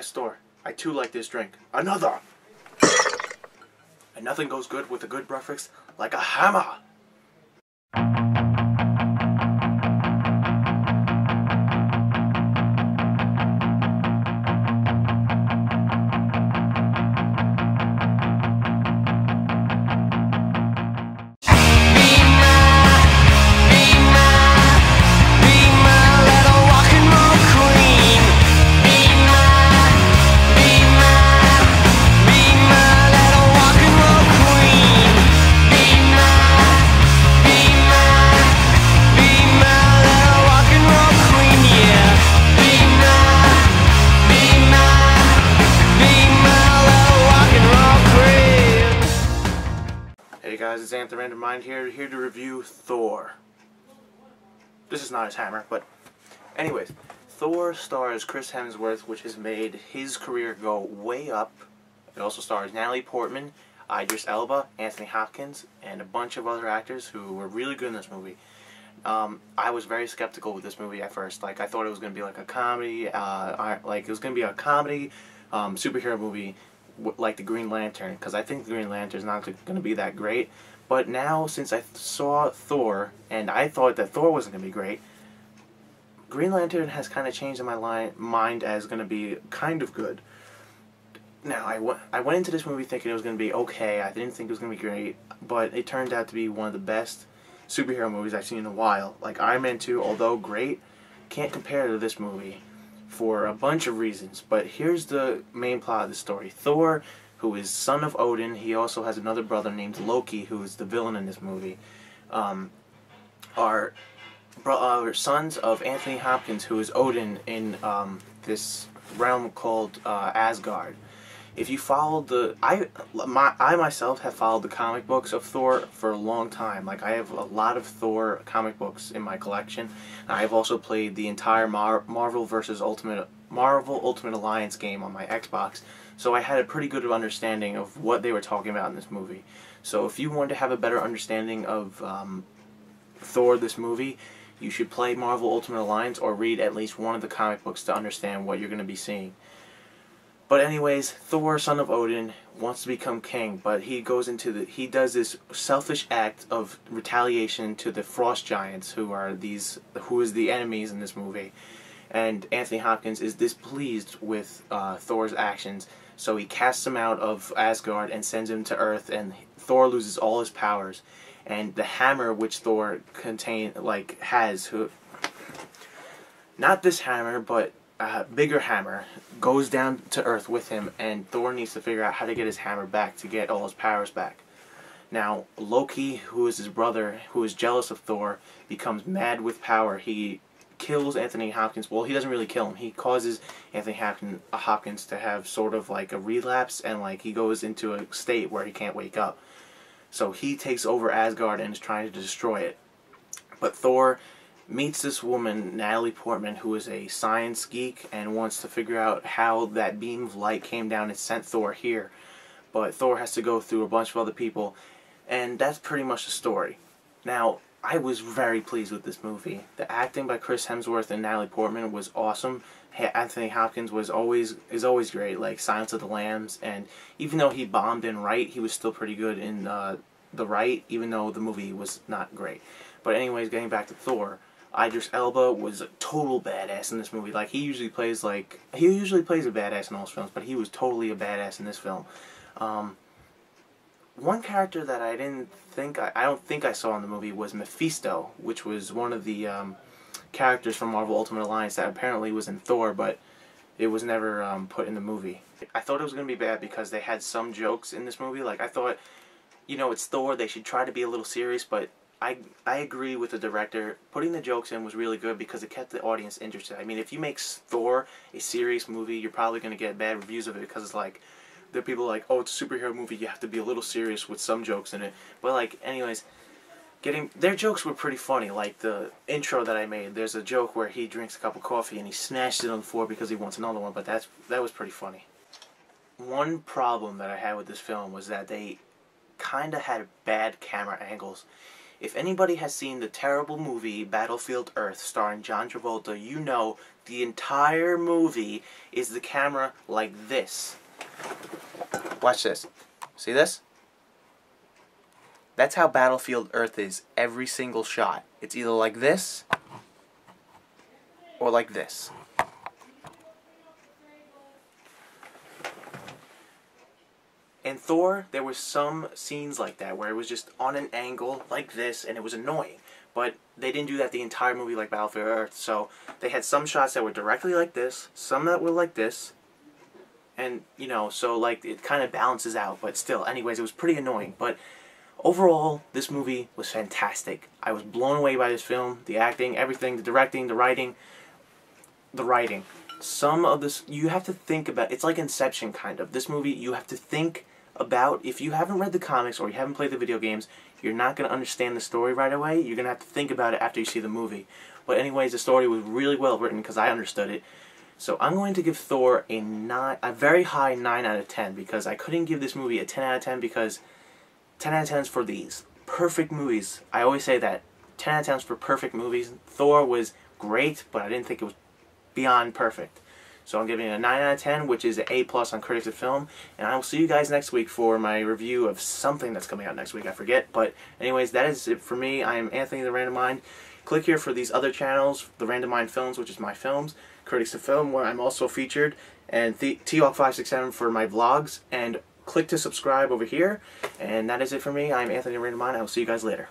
Yes, Thor, I too like this drink. Another! And nothing goes good with a good breakfast like a hammer! Hey guys, it's Anthony Random Mind here to review Thor. This is not his hammer, but anyways, Thor stars Chris Hemsworth, which has made his career go way up. It also stars Natalie Portman, Idris Elba, Anthony Hopkins, and a bunch of other actors who were really good in this movie. I was very skeptical with this movie at first. Like, I thought it was going to be like a comedy, superhero movie, like the Green Lantern, because I think the Green Lantern is not going to be that great. But now, since I saw Thor, and I thought that Thor wasn't going to be great, Green Lantern has kind of changed in my mind as going to be kind of good. Now, I went into this movie thinking it was going to be okay. I didn't think it was going to be great, but it turned out to be one of the best superhero movies I've seen in a while. Like, Iron Man 2, although great, can't compare to this movie for a bunch of reasons. But here's the main plot of the story. Thor, who is son of Odin, he also has another brother named Loki, who is the villain in this movie, are sons of Anthony Hopkins, who is Odin in this realm called Asgard. If you followed I myself have followed the comic books of Thor for a long time. Like, I have a lot of Thor comic books in my collection. And I have also played the entire Marvel Ultimate Alliance game on my Xbox. So I had a pretty good understanding of what they were talking about in this movie. So if you want to have a better understanding of Thor, this movie, you should play Marvel Ultimate Alliance or read at least one of the comic books to understand what you're going to be seeing. But anyways, Thor, son of Odin, wants to become king, but he does this selfish act of retaliation to the Frost Giants, who is the enemies in this movie. And Anthony Hopkins is displeased with Thor's actions, so he casts him out of Asgard and sends him to Earth, and Thor loses all his powers. And the hammer which Thor not this hammer, but a bigger hammer, goes down to Earth with him, and Thor needs to figure out how to get his hammer back to get all his powers back. Now, Loki, who is his brother, who is jealous of Thor, becomes mad with power. He kills Anthony Hopkins. Well, he doesn't really kill him. He causes Anthony Hopkins to have sort of like a relapse, and like he goes into a state where he can't wake up. So he takes over Asgard and is trying to destroy it. But Thor meets this woman, Natalie Portman, who is a science geek and wants to figure out how that beam of light came down and sent Thor here. But Thor has to go through a bunch of other people, and that's pretty much the story. Now, I was very pleased with this movie. The acting by Chris Hemsworth and Natalie Portman was awesome. Anthony Hopkins is always great, like Silence of the Lambs, and even though he bombed in Right, he was still pretty good in The Right, even though the movie was not great. But anyways, getting back to Thor, Idris Elba was a total badass in this movie. Like, he usually plays a badass in all his films, but he was totally a badass in this film. One character that I don't think I saw in the movie was Mephisto, which was one of the characters from Marvel Ultimate Alliance that apparently was in Thor, but it was never put in the movie. I thought it was going to be bad because they had some jokes in this movie. Like, I thought, you know, it's Thor, they should try to be a little serious, but I agree with the director. Putting the jokes in was really good because it kept the audience interested. I mean, if you make Thor a serious movie, you're probably going to get bad reviews of it because it's like, there are people like, oh, it's a superhero movie, you have to be a little serious with some jokes in it. But like, anyways, their jokes were pretty funny. Like the intro that I made, there's a joke where he drinks a cup of coffee and he smashes it on the floor because he wants another one, but that was pretty funny. One problem that I had with this film was that they kind of had bad camera angles. If anybody has seen the terrible movie Battlefield Earth starring John Travolta, you know the entire movie is the camera like this. Watch this. See this? That's how Battlefield Earth is every single shot. It's either like this or like this. In Thor, there were some scenes like that where it was just on an angle like this and it was annoying. But they didn't do that the entire movie like Battlefield Earth. So they had some shots that were directly like this, some that were like this. And, you know, so like it kind of balances out. But still, anyways, it was pretty annoying. But overall, this movie was fantastic. I was blown away by this film. The acting, everything, the directing, the writing. The writing. Some of this, you have to think about, it's like Inception kind of. This movie, you have to think about, if you haven't read the comics or you haven't played the video games, you're not going to understand the story right away. You're going to have to think about it after you see the movie. But anyways, the story was really well written because I understood it. So I'm going to give Thor a very high 9 out of 10 because I couldn't give this movie a 10 out of 10 because 10 out of 10 is for these perfect movies. I always say that. 10 out of 10 is for perfect movies. Thor was great, but I didn't think it was beyond perfect. So I'm giving it a 9 out of 10, which is an A+ on Critics of Film. And I will see you guys next week for my review of something that's coming out next week. I forget. But anyways, that is it for me. I am Anthony the Random Mind. Click here for these other channels, the Random Mind Films, which is my films, Critics of Film, where I'm also featured, and T-Hawk567 for my vlogs. And click to subscribe over here. And that is it for me. I'm Anthony the Random Mind. I will see you guys later.